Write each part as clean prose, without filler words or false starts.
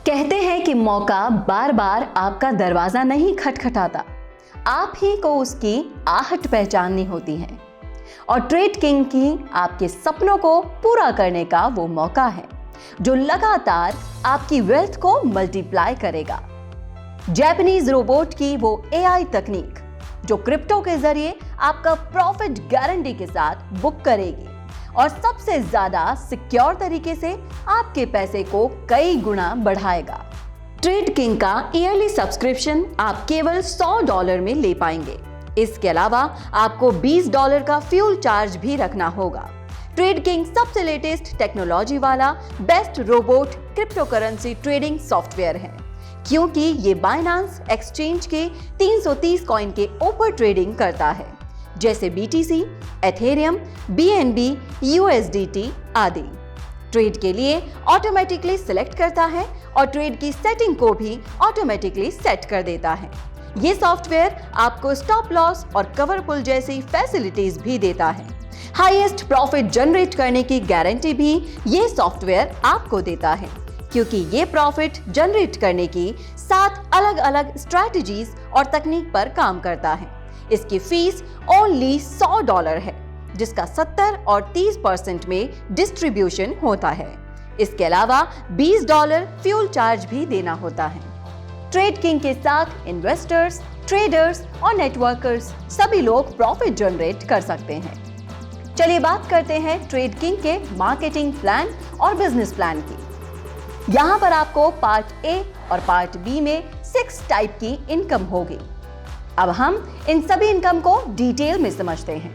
कहते हैं कि मौका बार बार आपका दरवाजा नहीं खटखटाता, आप ही को उसकी आहट पहचाननी होती है। और ट्रेड किंग की आपके सपनों को पूरा करने का वो मौका है जो लगातार आपकी वेल्थ को मल्टीप्लाई करेगा। जापानीज रोबोट की वो एआई तकनीक जो क्रिप्टो के जरिए आपका प्रॉफिट गारंटी के साथ बुक करेगी और सबसे ज्यादा सिक्योर तरीके से आपके पैसे को कई गुना बढ़ाएगा। ट्रेड किंग का ईयरली सब्सक्रिप्शन आप केवल $100 में ले पाएंगे। इसके अलावा आपको $20 का फ्यूल चार्ज भी रखना होगा। ट्रेड किंग सबसे लेटेस्ट टेक्नोलॉजी वाला best robot crypto currency trading software है, क्योंकि ये बाइनेंस एक्सचेंज के 330 कॉइन के ऊपर ट्रेडिंग करता है, जैसे BTC, एथेरियम, BNB, USDT आदि। ट्रेड के लिए ऑटोमेटिकली सिलेक्ट करता है और ट्रेड की सेटिंग को भी ऑटोमेटिकली सेट कर देता है। ये सॉफ्टवेयर आपको स्टॉप लॉस और कवर पुल जैसी फैसिलिटीज भी देता है। हाईएस्ट प्रॉफिट जनरेट करने की गारंटी भी ये सॉफ्टवेयर आपको देता है, क्योंकि ये प्रॉफिट जनरेट करने की 7 अलग अलग स्ट्रैटेजीज और तकनीक पर काम करता है। इसकी फीस ओनली $100 है, जिसका 70 और 30% में डिस्ट्रीब्यूशन होता है। इसके अलावा $20 फ्यूल चार्ज भी देना होता है। ट्रेड किंग के साथ इन्वेस्टर्स, ट्रेडर्स और नेटवर्कर्स सभी लोग प्रॉफिट जनरेट कर सकते हैं। चलिए बात करते हैं ट्रेड किंग के मार्केटिंग प्लान और बिजनेस प्लान की। यहाँ पर आपको पार्ट ए और पार्ट बी में 6 टाइप की इनकम होगी। अब हम इन सभी इनकम को डिटेल में समझते हैं।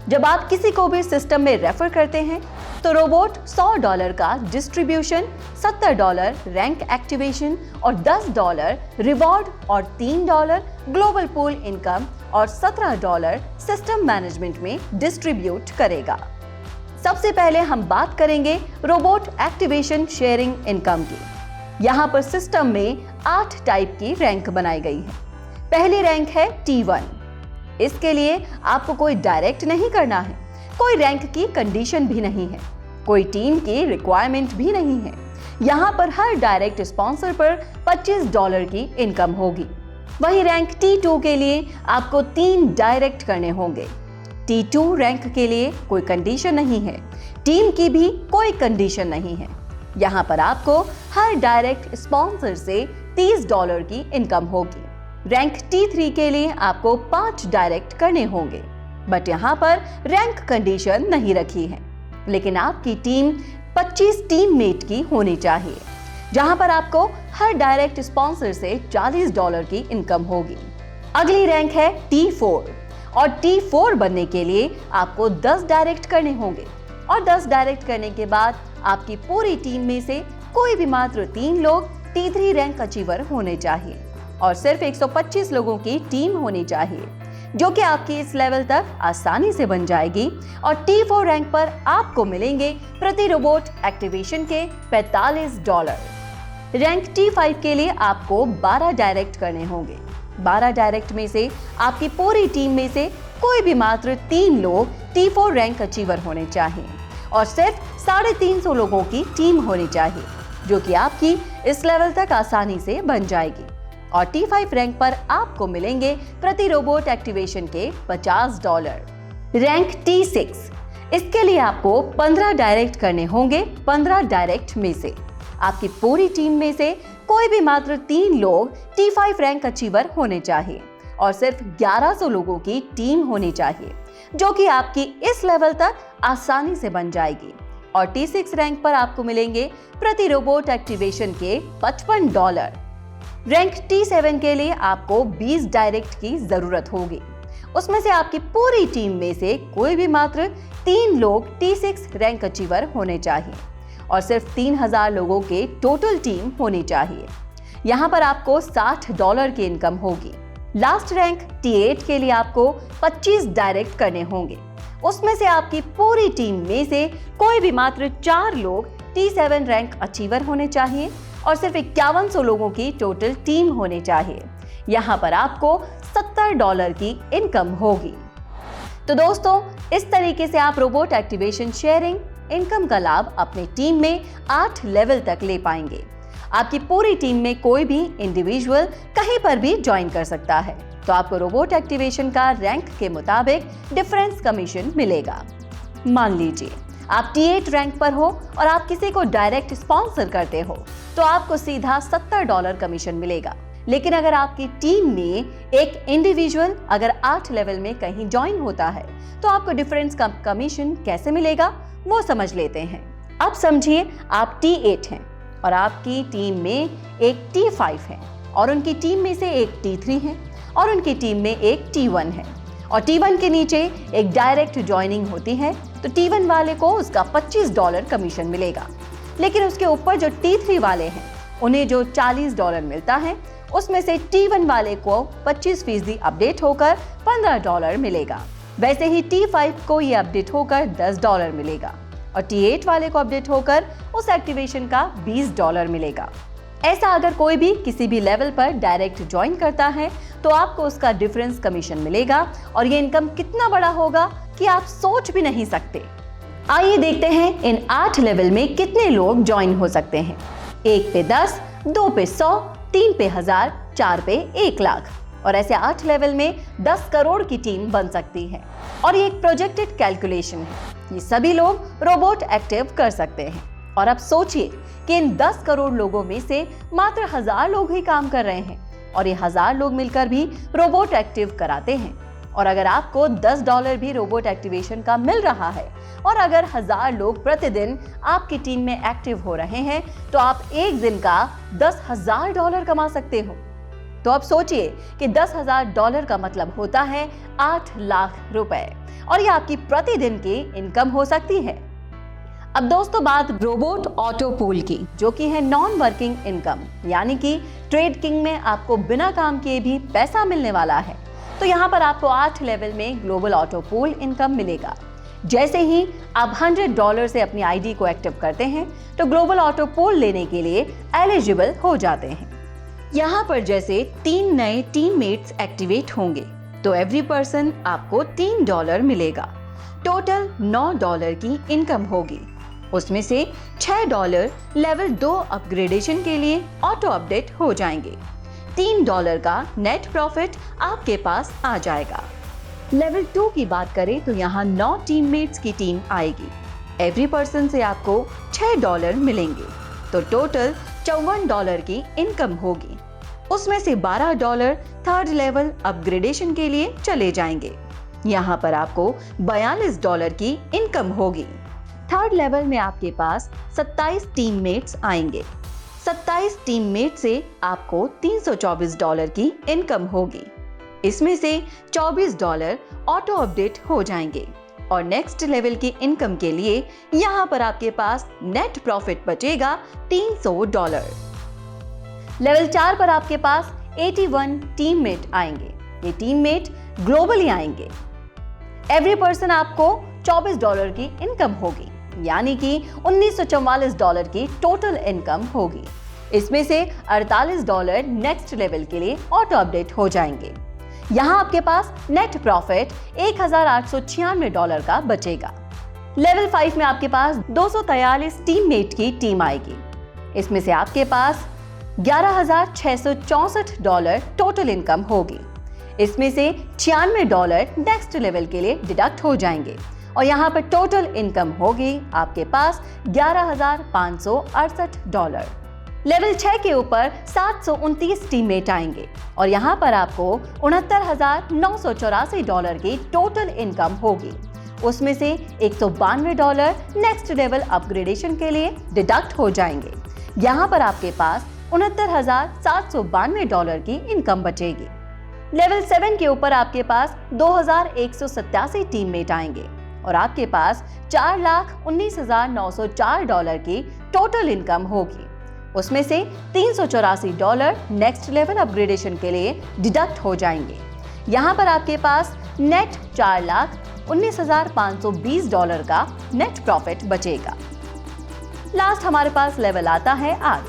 जब आप किसी को भी सिस्टम में रेफर करते हैं तो रोबोट $100 का डिस्ट्रीब्यूशन, $70 रैंक एक्टिवेशन और $10 रिवॉर्ड और $3 ग्लोबल पूल इनकम और $17 सिस्टम मैनेजमेंट में डिस्ट्रीब्यूट करेगा। सबसे पहले हम बात करेंगे रोबोट एक्टिवेशन शेयरिंग इनकम की। यहाँ पर सिस्टम में 8 टाइप की रैंक बनाई गई है। पहली रैंक है T1। इसके लिए आपको कोई डायरेक्ट नहीं करना है, कोई रैंक की कंडीशन भी नहीं है, कोई टीम की रिक्वायरमेंट भी नहीं है। यहाँ पर हर डायरेक्ट स्पॉन्सर पर $25 की इनकम होगी। वही रैंक T2 के लिए आपको 3 डायरेक्ट करने होंगे। T2 रैंक के लिए कोई कंडीशन नहीं है, टीम की भी कोई कंडीशन नहीं है। यहाँ पर आपको हर डायरेक्ट स्पॉन्सर से $30 की इनकम होगी। रैंक T3 के लिए आपको 5 डायरेक्ट करने होंगे, बट यहाँ पर रैंक कंडीशन नहीं रखी है, लेकिन आपकी टीम 25 टीममेट की होनी चाहिए, जहाँ पर आपको हर डायरेक्ट स्पॉन्सर से $40 की इनकम होगी। अगली रैंक है T4 और T4 बनने के लिए आपको 10 डायरेक्ट करने होंगे और 10 डायरेक्ट करने के बाद आपकी पूरी टीम में से कोई भी मात्र 3 लोग T3 रैंक अचीवर होने चाहिए और सिर्फ 125 लोगों की टीम होनी चाहिए, जो कि आपकी इस लेवल तक आसानी से बन जाएगी। और T4 रैंक पर आपको मिलेंगे प्रति रोबोट एक्टिवेशन के $45। रैंक T5 के लिए आपको 12 डायरेक्ट करने होंगे। 12 डायरेक्ट में से आपकी पूरी टीम में से कोई भी मात्र 3 लोग T4 रैंक अचीवर होने चाहिए और सिर्फ 350 लोगों की टीम होनी चाहिए, जो कि आपकी इस लेवल तक आसानी से बन जाएगी। और T5 रैंक पर आपको मिलेंगे प्रति रोबोट एक्टिवेशन के $50। रैंक T6, इसके लिए आपको 15 डायरेक्ट करने होंगे। 15 डायरेक्ट में से आपकी पूरी टीम में से कोई भी मात्र 3 लोग T5 रैंक अचीवर होने चाहिए और सिर्फ 1100 लोगों की टीम होनी चाहिए, जो कि आपकी इस लेवल तक आसानी से बन जाएगी। और T6 रैंक पर आपको मिलेंगे प्रति रोबोट एक्टिवेशन के $55। रैंक T7 के लिए आपको 20 डायरेक्ट की जरूरत होगी। उसमें से आपकी पूरी टीम में से कोई भी मात्र 3 लोग T6 रैंक अचीवर होने चाहिए और सिर्फ 3000 लोगों के टोटल टीम होनी चाहिए। यहाँ पर आपको $60 की इनकम होगी। लास्ट रैंक T8 के लिए आपको 25 डायरेक्ट करने होंगे। उसमें से आपकी पूरी टीम में से कोई भी मात्र 4 लोग T7 रैंक अचीवर होने चाहिए और सिर्फ 5100 लोगों की टोटल टीम होनी चाहिए। यहाँ पर आपको $70 की इनकम होगी। तो दोस्तों, इस तरीके से आप रोबोट एक्टिवेशन शेयरिंग इनकम का लाभ अपनी टीम में 8 लेवल तक ले पाएंगे। आपकी पूरी टीम में कोई भी इंडिविजुअल कहीं पर भी ज्वाइन कर सकता है, तो आपको रोबोट एक्टिवेशन का रैंक के मुताबिक डिफरेंस कमीशन मिलेगा। मान लीजिए आप T8 रैंक पर हो और आप किसी को डायरेक्ट स्पॉन्सर करते हो तो आपको सीधा $70 कमीशन मिलेगा। लेकिन अगर आपकी टीम में एक इंडिविजुअल अगर 8 लेवल में कहीं ज्वाइन होता है तो आपको डिफरेंस का कमीशन कैसे मिलेगा वो समझ लेते हैं। अब समझिए आप T8 हैं और आपकी टीम में एक T5 है और उनकी टीम में से एक T3 है और उनकी टीम में एक T1 है और T1 के नीचे एक डायरेक्ट ज्वाइनिंग होती है तो T1 वाले को उसका $25 कमीशन मिलेगा। लेकिन उसके ऊपर जो T3 वाले हैं उन्हें जो $40 मिलता है उसमें से T1 वाले को 25% अपडेट होकर $15 मिलेगा। वैसे ही T5 को ये अपडेट होकर $10 मिलेगा और T8 वाले को अपडेट होकर उस एक्टिवेशन का $20 मिलेगा। ऐसा अगर कोई भी किसी भी लेवल पर डायरेक्ट ज्वाइन करता है तो आपको उसका डिफरेंस कमीशन मिलेगा और ये इनकम कितना बड़ा होगा कि आप सोच भी नहीं सकते। आइए देखते हैं इन 8 लेवल में कितने लोग ज्वाइन हो सकते हैं। 1 पे 10, 2 पे 100, 3 पे 1000, 4 पे 1 लाख और ऐसे 8 लेवल में 10 करोड़ की टीम बन सकती है और ये एक प्रोजेक्टेड कैलकुलेशन है। ये सभी लोग रोबोट एक्टिव कर सकते हैं और अब सोचिए कि इन 10 करोड़ लोगों में से मात्र 1000 लोग ही काम कर रहे हैं और ये 1000 लोग मिलकर भी रोबोट एक्टिव कराते हैं। और अगर आपको $10 भी रोबोट एक्टिवेशन का मिल रहा है और अगर 1000 लोग प्रतिदिन आपकी टीम में एक्टिव हो रहे हैं तो आप एक दिन का $10,000 कमा सकते हो। तो अब सोचिए कि $10,000 का मतलब होता है 8 लाख रुपए और ये आपकी प्रतिदिन की इनकम हो सकती है। अब दोस्तों बात रोबोट ऑटो पूल की, जो कि है नॉन वर्किंग इनकम, यानी कि ट्रेड किंग में आपको बिना काम किए भी पैसा मिलने वाला है। तो यहाँ पर आपको 8 लेवल में ग्लोबल ऑटो पूल इनकम मिलेगा। जैसे ही आप $100 से अपनी आईडी को एक्टिव करते हैं तो ग्लोबल ऑटो पूल लेने के लिए एलिजिबल हो जाते हैं। यहाँ पर जैसे 3 नए टीममेट्स एक्टिवेट होंगे तो एवरी पर्सन आपको $3 मिलेगा। टोटल $9 की इनकम होगी। उसमें से $6 लेवल 2 अपग्रेडेशन के लिए ऑटो अपडेट हो जाएंगे। $3 का नेट प्रॉफिट आपके पास आ जाएगा। लेवल 2 की बात करें तो यहाँ 9 टीममेट्स की टीम आएगी। एवरी पर्सन से आपको $6 मिलेंगे तो टोटल $54 की इनकम होगी। उसमें से $12 थर्ड लेवल अपग्रेडेशन के लिए चले जाएंगे। यहाँ पर आपको $42 की इनकम होगी। थर्ड लेवल में आपके पास 27 टीममेट्स आएंगे। 27 टीममेट से आपको $324 की इनकम होगी। इसमें से $24 ऑटो अपडेट हो जाएंगे और नेक्स्ट लेवल की इनकम के लिए यहाँ पर आपके पास नेट प्रॉफिट बचेगा $300। लेवल 4 पर आपके पास 81 टीममेट आएंगे। ये टीममेट ग्लोबली आएंगे। एवरी पर्सन आपको $24 की इनकम होगी, यानी कि $1944 की टोटल इनकम होगी। इसमें से $48 नेक्स्ट लेवल के लिए ऑटो अपडेट हो जाएंगे। यहाँ आपके पास नेट प्रॉफिट $1896 का बचेगा। लेवल 5 में आपके पास 243 टीममेट की टीम आएगी। इसमें से आपके पास $11,664 टोटल इनकम होगी। इसमें से $96 नेक्स्ट लेवल के लिए डिडक्ट हो जाएंगे और यहाँ पर टोटल इनकम होगी आपके पास $11,568। लेवल 6 के ऊपर 729 टीममेट आएंगे और यहाँ पर आपको $69,984 की टोटल इनकम होगी। उसमें से $192 नेक्स्ट लेवल अपग्रेडेशन के लिए डिडक्ट हो जाएंगे। यहाँ पर आपके पास $69,792 की इनकम बचेगी। लेवल 7 के ऊपर आपके पास 2,187 टीममेट आएंगे और आपके पास $4,19,904 की टोटल इनकम होगी। उसमें से $384 नेक्स्ट लेवल अपग्रेडेशन के लिए डिडक्ट हो जाएंगे। यहाँ पर आपके पास नेट $4,19,520 का नेट प्रॉफिट बचेगा। लास्ट हमारे पास लेवल आता है 8।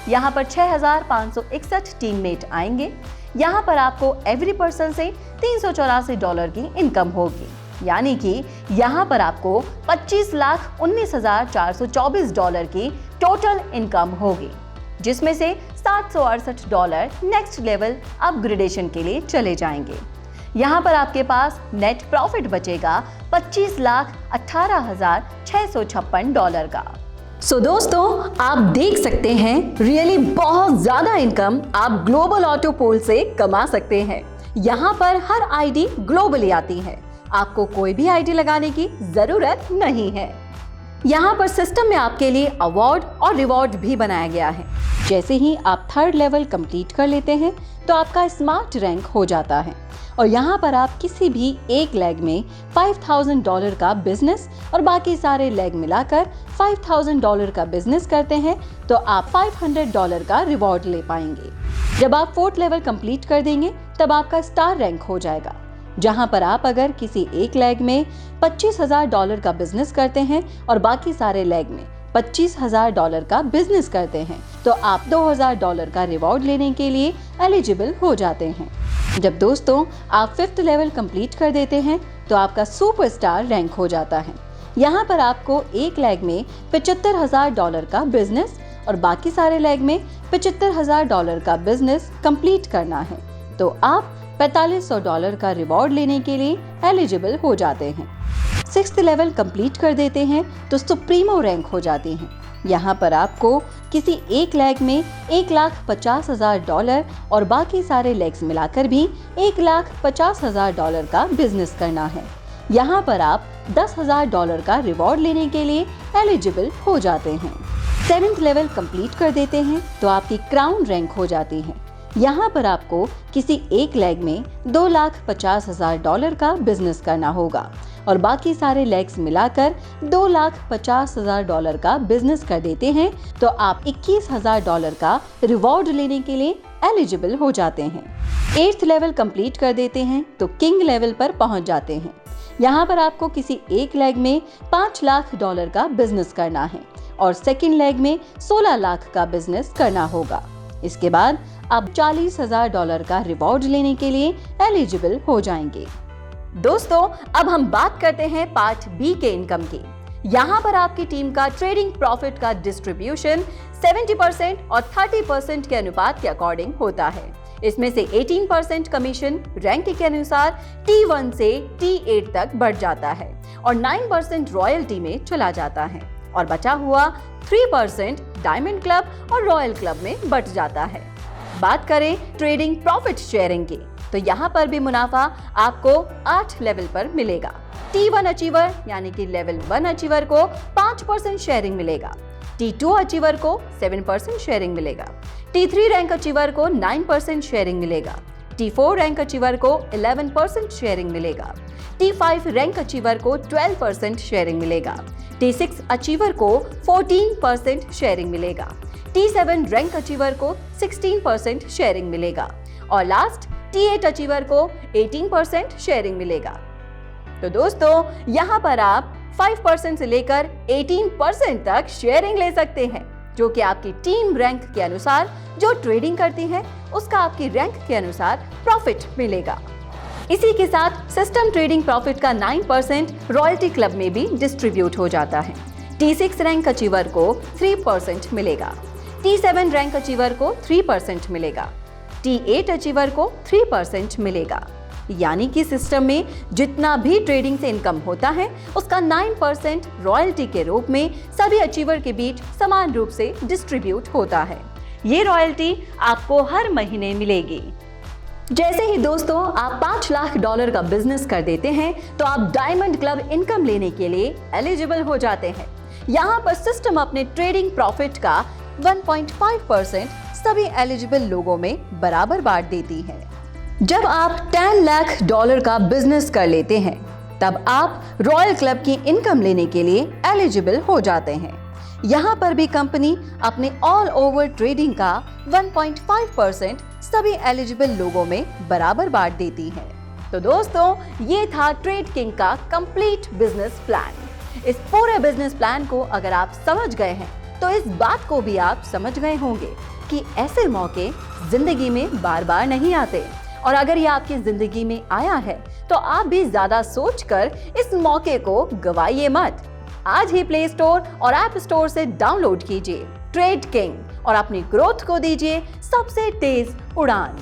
यहाँ पर 6,561 टीममेट आएंगे। यहाँ पर आपको एवरी पर्सन से $384 की इनकम होगी, यानी कि यहाँ पर आपको $25,19,424 की टोटल इनकम होगी। जिसमें से $768 नेक्स्ट लेवल अपग्रेडेशन के लिए चले जाएंगे। यहाँ पर आपके पास नेट प्रॉफिट बचेगा $25,18,656 का। सो दोस्तों, आप देख सकते हैं रियली बहुत ज्यादा इनकम आप ग्लोबल ऑटो पोल से कमा सकते हैं। यहाँ पर हर आईडी ग्लोबली आती है, आपको कोई भी आईडी लगाने की जरूरत नहीं है। यहाँ पर सिस्टम में आपके लिए अवार्ड और रिवॉर्ड भी बनाया गया है। जैसे ही आप 3rd लेवल कंप्लीट कर लेते हैं तो आपका स्मार्ट रैंक हो जाता है और यहाँ पर आप किसी भी एक लेग में $5,000 का बिजनेस और बाकी सारे लेग मिलाकर $5,000 का बिजनेस करते हैं तो आप $500 का रिवॉर्ड ले पाएंगे। जब आप 4th लेवल कंप्लीट कर देंगे तब आपका स्टार रैंक हो जाएगा, जहाँ पर आप अगर किसी एक लेग में $25,000 का बिजनेस करते हैं और बाकी सारे लेग में $25,000 का बिजनेस करते हैं तो आप $2,000 का रिवॉर्ड लेने के लिए एलिजिबल हो जाते हैं। जब दोस्तों आप 5th लेवल कंप्लीट कर देते हैं तो आपका सुपरस्टार रैंक हो जाता है। यहाँ पर आपको एक लेग में $75,000 का बिजनेस और बाकी सारे लेग में $75,000 का बिजनेस कंप्लीट करना है तो आप $4,500 का रिवॉर्ड लेने के लिए एलिजिबल हो जाते हैं। 6th लेवल कंप्लीट कर देते हैं तो सुप्रीमो रैंक हो जाती हैं। यहाँ पर आपको किसी एक लेग में $1,50,000 और बाकी सारे लेग्स मिलाकर भी $1,50,000 का बिजनेस करना है। यहाँ पर आप $10,000 का रिवॉर्ड लेने के लिए एलिजिबल हो जाते हैं। 7th लेवल कंप्लीट कर देते हैं तो आपकी क्राउन रैंक हो जाती है। यहाँ पर आपको किसी एक लेग में $2,50,000 का बिजनेस करना होगा और बाकी सारे लेग्स मिलाकर $2,50,000 का बिजनेस कर देते हैं तो आप $21,000 का रिवॉर्ड लेने के लिए एलिजिबल हो जाते हैं। 8th लेवल कंप्लीट कर देते हैं तो किंग लेवल पर पहुंच जाते हैं। यहाँ पर आपको किसी एक लेग में $5,00,000 का बिजनेस करना है और सेकेंड लेग में 16 लाख का बिजनेस करना होगा। इसके बाद आप $40,000 का रिवॉर्ड लेने के लिए एलिजिबल हो जाएंगे। दोस्तों, अब हम बात करते हैं पार्ट बी के इनकम की। यहाँ पर आपकी टीम का ट्रेडिंग प्रॉफिट का डिस्ट्रीब्यूशन 70% और 30% के अनुपात के अकॉर्डिंग होता है। इसमें से 18% कमीशन रैंक के अनुसार T1 से T8 तक बढ़ जाता है और 9% रॉयल्टी में चला जाता है और बचा हुआ 3% डायमंड क्लब और रॉयल क्लब में बट जाता है। बात करें ट्रेडिंग प्रॉफिट शेयरिंग की तो यहाँ पर भी मुनाफा आपको 8 लेवल पर मिलेगा। T1 अचीवर यानी कि लेवल 1 अचीवर को 5% शेयरिंग मिलेगा, T2 अचीवर को 7% शेयरिंग मिलेगा, T3 रैंक अचीवर को 9% शेयरिंग मिलेगा, T4 रैंक अचीवर को 11% शेयरिंग मिलेगा, T5 रैंक अचीवर को 12% शेयरिंग मिलेगा, T6 अचीवर को 14% शेयरिंग मिलेगा, T7 रैंक अचीवर को 16% शेयरिंग मिलेगा और लास्ट T8 अचीवर को 18% शेयरिंग मिलेगा। तो दोस्तों, यहाँ पर आप 5% से लेकर 18% तक शेयरिंग ले सकते हैं, जो कि आपकी टीम रैंक के अनुसार जो ट्रेडिंग करती है उसका आपकी रैंक के अनुसार प्रॉफिट मिलेगा। इसी के साथ सिस्टम ट्रेडिंग प्रॉफिट का 9% रॉयल्टी क्लब में भी डिस्ट्रीब्यूट हो जाता है। T6 रैंक अचीवर को 3% मिलेगा, T7 रैंक अचीवर को 3% मिलेगा, T8 अचीवर को 3% मिलेगा। यानी कि सिस्टम में जितना भी ट्रेडिंग से इनकम होता है उसका 9% रॉयल्टी के रूप में सभी अचीवर के बीच समान रूप से डिस्ट्रीब्यूट होता है। ये रॉयल्टी आपको हर महीने मिलेगी। जैसे ही दोस्तों आप $5,00,000 का बिजनेस कर देते हैं तो आप डायमंड क्लब इनकम लेने के लिए एलिजिबल हो जाते हैं। यहाँ पर सिस्टम अपने ट्रेडिंग प्रॉफिट का 1.5% सभी एलिजिबल लोगों में बराबर बांट देती है। जब आप $10,00,000 का बिजनेस कर लेते हैं तब आप रॉयल क्लब की इनकम लेने के लिए एलिजिबल हो जाते हैं। यहाँ पर भी कंपनी अपने ऑल ओवर ट्रेडिंग का 1.5% सभी एलिजिबल लोगों में बराबर बांट देती है। तो दोस्तों, ये था ट्रेड किंग का कंप्लीट बिजनेस प्लान। इस पूरे बिजनेस प्लान को अगर आप समझ गए हैं तो इस बात को भी आप समझ गए होंगे कि ऐसे मौके जिंदगी में बार बार नहीं आते और अगर ये आपकी जिंदगी में आया है तो आप भी ज्यादा सोचकर इस मौके को गवाइए मत। आज ही प्ले स्टोर और ऐप स्टोर से डाउनलोड कीजिए ट्रेड किंग और अपनी ग्रोथ को दीजिए सबसे तेज उड़ान।